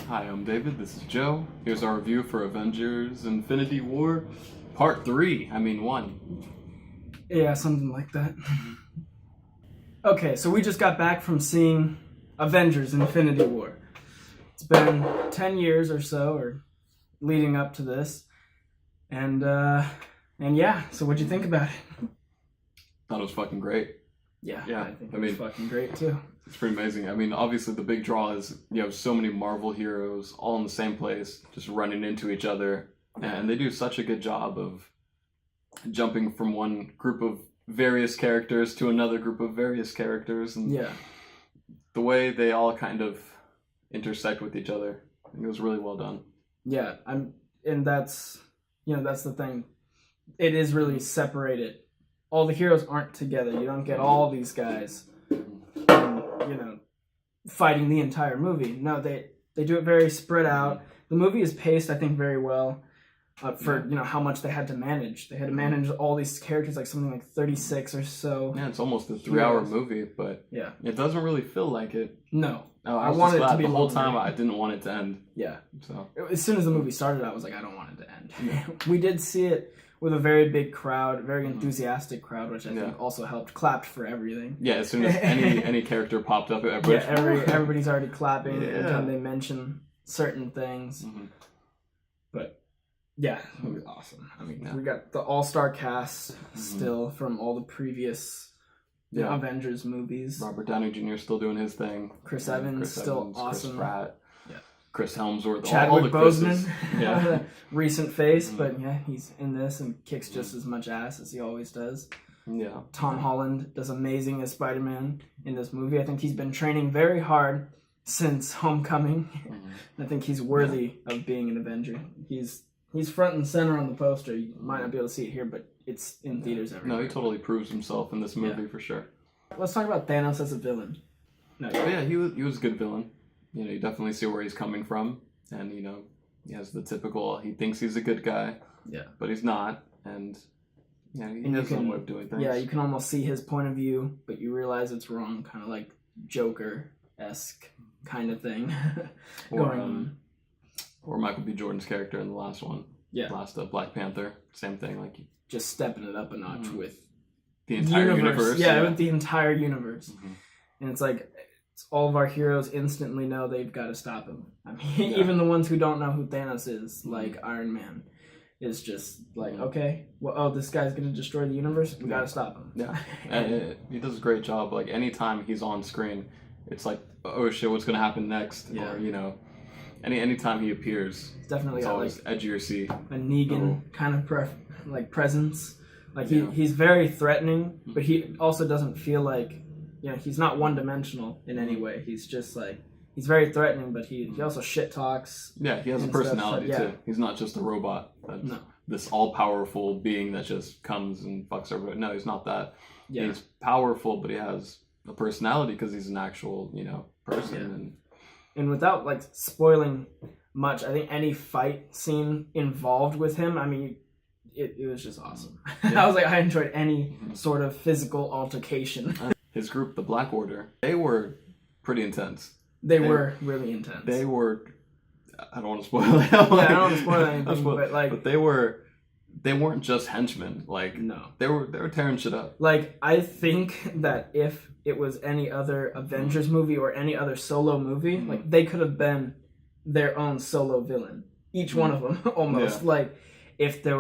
Hi, I'm David. This is Joe. Here's our review for Avengers Infinity War Part 3. I mean, 1. Yeah, something like that. Okay, so we just got back from seeing Avengers Infinity War. It's been 10 years or so, or leading up to this. And yeah, so what'd you think about it? Thought it was fucking great. Yeah, Yeah, I think it was fucking great too. It's pretty amazing. I mean, obviously the big draw is you have so many Marvel heroes all in the same place, just running into each other. And they do such a good job of jumping from one group of various characters to another group of various characters. And Yeah. the way they all kind of intersect with each other, I think it was really well done. Yeah, and that's the thing. It is really separated. All the heroes aren't together. You don't get all these guys, fighting the entire movie. No, they do it very spread out. The movie is paced, I think, very well for how much they had to manage. They had to manage all these characters, like something like 36 or so. Yeah, it's almost a 3-hour movie, but yeah, it doesn't really feel like it. No. I wanted it to be the whole longer. time. I didn't want it to end. Yeah. So as soon as the movie started, I was like, I don't want it to end. We did see it with a very big crowd, very enthusiastic crowd, which I think also helped. Clapped for everything. Yeah, as soon as any character popped up, everybody's already clapping every Yeah. time they mention certain things. Mm-hmm. But yeah, it was awesome. I mean, we got the all-star cast still from all the previous Avengers movies. Robert Downey Jr. still doing his thing. Chris Evans still awesome. Chris Pratt. Yeah. Chris Helmsworth. Chadwick all the Boseman. Yeah. Recent face, but yeah, he's in this and kicks just as much ass as he always does. Yeah. Tom Holland does amazing as Spider-Man in this movie. I think he's been training very hard since Homecoming. I think he's worthy of being an Avenger. He's front and center on the poster. You might not be able to see it here, but it's in theaters everywhere. No, he totally proves himself in this movie for sure. Let's talk about Thanos as a villain. No, he was a good villain. You definitely see where he's coming from, and he has the typical. He thinks he's a good guy, but he's not, and he has his own way of doing things. Yeah, you can almost see his point of view, but you realize it's wrong, kind of like Joker-esque kind of thing going on. Or Michael B. Jordan's character in the last one. Yeah. Last Black Panther. Same thing. Like just stepping it up a notch with the entire universe. Yeah, with the entire universe. And it's like all of our heroes instantly know they've got to stop him. I mean, even the ones who don't know who Thanos is, like Iron Man, is just like, okay, well, this guy's going to destroy the universe. We got to stop him. Yeah. And he does a great job. Like, anytime he's on screen, it's like, oh shit, what's going to happen next? Yeah. Or, anytime he appears, it's definitely it's got always edge of your seat. A Negan kind of presence. Like he's very threatening, but he also doesn't feel like he's not one-dimensional in any way. He's just like he's very threatening, but he also shit talks. Yeah, he has a personality too. He's not just a robot. This all-powerful being that just comes and fucks everybody. No, he's not that. Yeah. He's powerful, but he has a personality because he's an actual person. And without spoiling much, I think any fight scene involved with him, I mean, it was just awesome. I was like, I enjoyed any sort of physical altercation. His group, the Black Order, they were pretty intense. They were really intense. They were. I don't want to spoil it. I don't want to spoil anything, but they weren't just henchmen. No, they were tearing shit up. I think that if it was any other Avengers movie or any other solo movie, they could have been their own solo villain. Each one of them, almost. Yeah. If it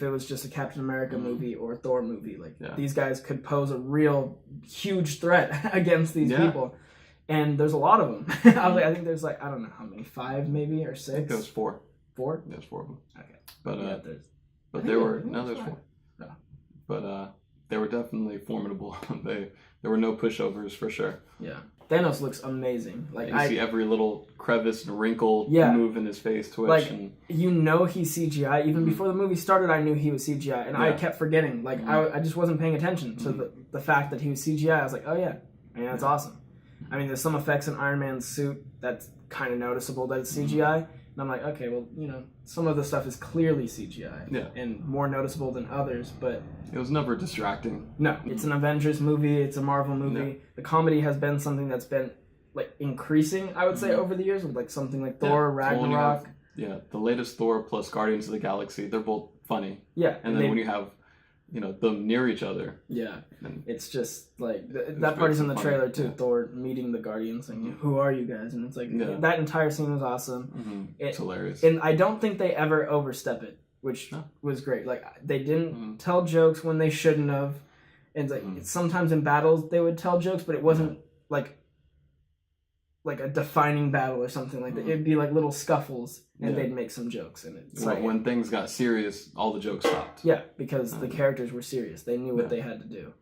was just a Captain America movie or a Thor movie, these guys could pose a real huge threat against these people. And there's a lot of them. I think there's I don't know how many, 5 maybe or 6. I think there was 4. 4? There's 4 of them. Okay. But there were 4. No. But they were definitely formidable. There were no pushovers for sure. Yeah. Thanos looks amazing. You see every little crevice and wrinkle move in his face twitch. He's CGI. Even before the movie started, I knew he was CGI, and I kept forgetting. I just wasn't paying attention to the fact that he was CGI. I was like, oh yeah, that's awesome. I mean, there's some effects in Iron Man's suit that's kind of noticeable that it's CGI. And I'm like, okay, well, some of the stuff is clearly CGI and more noticeable than others, but it was never distracting. No, it's an Avengers movie, it's a Marvel movie. The comedy has been something that's been like increasing, I would say, over the years with like something like Thor, Ragnarok. The latest Thor plus Guardians of the Galaxy, they're both funny. Yeah. And then when you have, them near each other. Yeah. It's just like, that part is in the trailer too, Thor meeting the Guardians and who are you guys? And it's like, that entire scene was awesome. It's hilarious. And I don't think they ever overstep it, which was great. Like, they didn't tell jokes when they shouldn't have. And like sometimes in battles they would tell jokes, but it wasn't like a defining battle or something like that. It'd be like little scuffles, and they'd make some jokes, and it's like when things got serious, all the jokes stopped. Yeah, because the characters were serious. They knew what they had to do,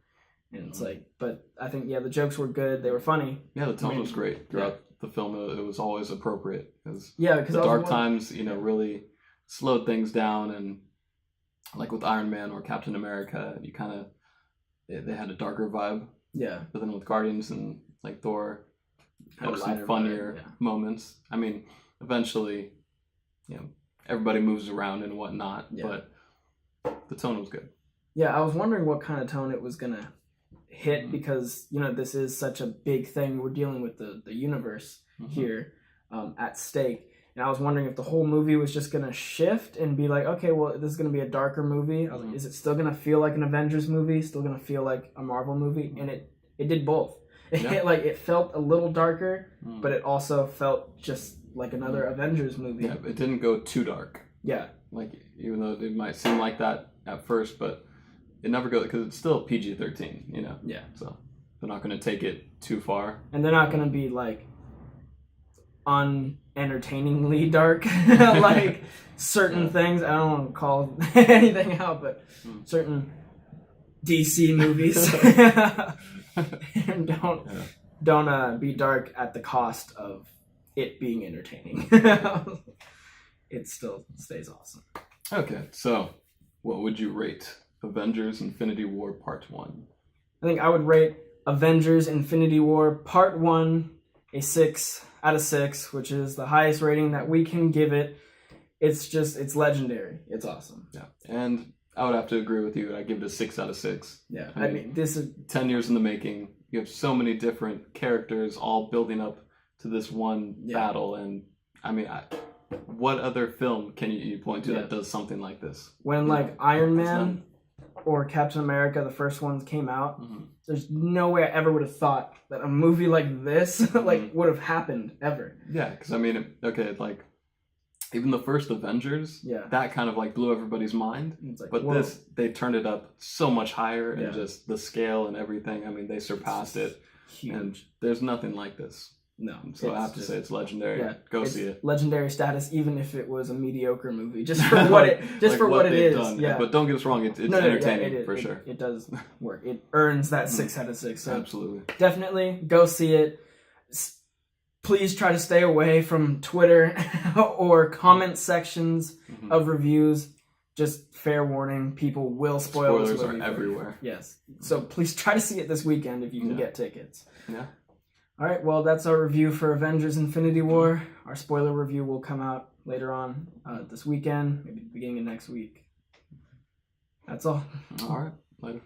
and it's like. But I think the jokes were good. They were funny. Yeah, the tone was great throughout the film. It was always appropriate because the dark times, really slowed things down, and like with Iron Man or Captain America, you kind of they had a darker vibe. Yeah, but then with Guardians and like Thor. Have some funnier moments. I mean, eventually, everybody moves around and whatnot, but the tone was good. Yeah, I was wondering what kind of tone it was gonna hit because this is such a big thing. We're dealing with the universe here at stake, and I was wondering if the whole movie was just gonna shift and be like, okay, well, this is gonna be a darker movie. I was like, is it still gonna feel like an Avengers movie? Still gonna feel like a Marvel movie? And it did both. It felt a little darker, but it also felt just like another Avengers movie. Yeah, it didn't go too dark. Yeah. Like, even though it might seem like that at first, but it never goes, because it's still PG-13, Yeah. So they're not going to take it too far. And they're not going to be, like, unentertainingly dark. Like, certain things, I don't want to call anything out, but certain DC movies. And don't be dark at the cost of it being entertaining. It still stays awesome. Okay, so what would you rate Avengers Infinity War Part 1? I think I would rate Avengers Infinity War Part 1 a 6 out of 6, which is the highest rating that we can give it. It's legendary. It's awesome. Yeah, and I would have to agree with you. I give it a 6 out of 6. Yeah, I mean, this is 10 years in the making. You have so many different characters all building up to this one battle, and I mean, what other film can you point to that does something like this? When Iron Man or Captain America, the first ones came out, there's no way I ever would have thought that a movie like this would have happened ever. Yeah, because I mean, even the first Avengers, that kind of blew everybody's mind. But whoa. This, they turned it up so much higher, and just the scale and everything. I mean, they surpassed it. Huge. And there's nothing like this. No. So I have to say it's legendary. Yeah, Go see it. Legendary status, even if it was a mediocre movie, just for what it is. Done. Yeah. But don't get us wrong, it's entertaining for sure. It does work. It earns that 6 out of 6. So absolutely. Definitely go see it. Please try to stay away from Twitter or comment sections of reviews. Just fair warning, people will spoil this movie. Spoilers are everywhere. Yes. So please try to see it this weekend if you can get tickets. Yeah. All right, well, that's our review for Avengers Infinity War. Our spoiler review will come out later on this weekend, maybe the beginning of next week. That's all. All right. Later.